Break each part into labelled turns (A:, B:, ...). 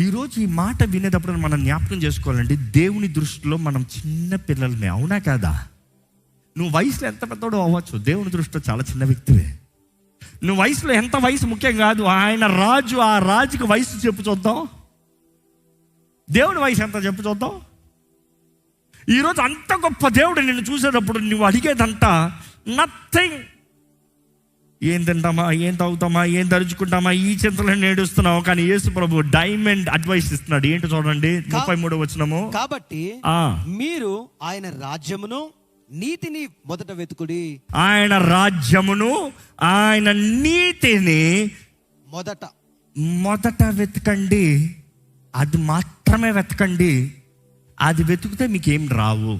A: ఈరోజు ఈ మాట వినేటప్పుడు మనం జ్ఞాపకం చేసుకోవాలండి, దేవుని దృష్టిలో మనం చిన్న పిల్లలమే. అవునా కాదా? నువ్వు వయసులో ఎంత పెద్దోడు అవ్వచ్చు, దేవుని దృష్టిలో చాలా చిన్న వ్యక్తివే. నువ్వు వయసులో ఎంత వయసు ముఖ్యం కాదు, ఆయన రాజు, ఆ రాజుకి వయసు చెప్పు చూద్దాం. దేవుని వయసు ఎంత చెప్పు చూద్దాం. ఈరోజు అంత గొప్ప దేవుడు నిన్ను చూసేటప్పుడు నువ్వు అడిగేదంతా నథింగ్. ఏం తింటామా, ఏం తాగుతామా, ఏం ధరించుకుంటామా, ఈ చింతలను నేడుస్తున్నావు. కానీ యేసు ప్రభు డైమండ్ అడ్వైస్ ఇస్తున్నాడు. ఏంటి చూడండి, 33వ వచనము.
B: కాబట్టి మీరు ఆయన రాజ్యమును నీతిని మొదట వెతుకుడి.
A: ఆయన రాజ్యమును ఆయన నీతిని మొదట వెతకండి. అది మాత్రమే వెతకండి. అది వెతుకుతే మీకేం రావు.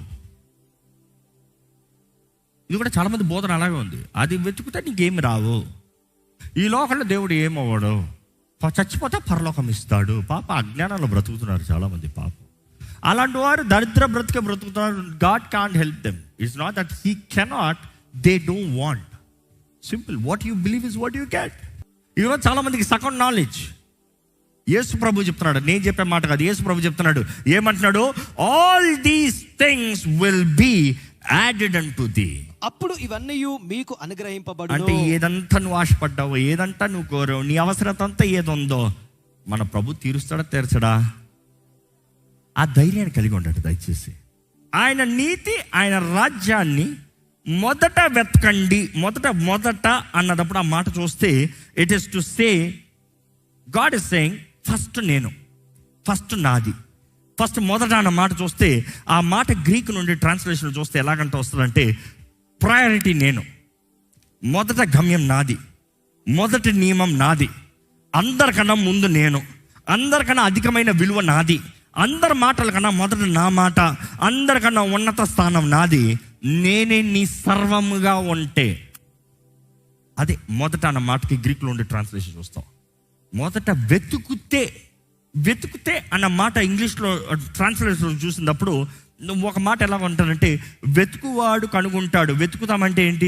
A: ఇది కూడా చాలా మంది బోధన అలాగే ఉంది. అది వెతుకుతే నీకేం రావు. ఈ లోకంలో దేవుడు ఏమవ్వడు, చచ్చిపోతే పరలోకం ఇస్తాడు. పాప అజ్ఞానంలో బ్రతుకుతున్నారు చాలామంది. పాపం అలాంటి వారు దరిద్ర బ్రతుకుతున్నారు. God can't help them. It's not that he cannot, they don't want. Simple. What you believe is what you get. ఈరోజు చాలా మందికి సగం నాలెడ్జ్. యేసు ప్రభు చెప్తున్నాడు, నేను చెప్పే మాట కాదు, యేసు ప్రభు చెప్తున్నాడు. ఏమంటున్నాడు? All these things will be added అంటు థీ.
B: అప్పుడు ఇవన్నీ మీకు అనుగ్రహింపబడు.
A: అంటే ఏదంతా నువ్వు ఆశపడ్డావో, ఏదంతా నువ్వు కోరావు, నీ అవసరత అంతా ఏదుందో మన ప్రభు తీరుస్తాడా, తీర్చడా? ఆ ధైర్యాన్ని కలిగి ఉంటాడు. దయచేసి ఆయన నీతి, ఆయన రాజ్యాన్ని మొదట వెతకండి. మొదట అన్నదప్పుడు ఆ మాట చూస్తే it is to say, God is saying first నేను, ఫస్ట్ నాది, ఫస్ట్ మొదట అన్న మాట చూస్తే ఆ మాట గ్రీక్ నుండి ట్రాన్స్లేషన్ చూస్తే ఎలాగంటే వస్తుందంటే, ప్రయారిటీ నేను, మొదట గమ్యం నాది, మొదటి నియమం నాది, అందరికన్నా ముందు నేను, అందరికన్నా అధికమైన విలువ నాది, అందరి మాటల కన్నా మొదట నా మాట, అందరికన్నా ఉన్నత స్థానం నాది, నేనే నీ సర్వముగా ఉంటే. అదే మొదట అన్న మాటకి గ్రీక్లో ఉండే ట్రాన్స్లేషన్ చూస్తాం. మొదట వెతుకుతే అన్న మాట ఇంగ్లీష్లో ట్రాన్స్లేషన్ చూసినప్పుడు ఒక మాట ఎలా ఉంటానంటే, వెతుకువాడు కనుగొంటాడు. వెతుకుతామంటే ఏంటి?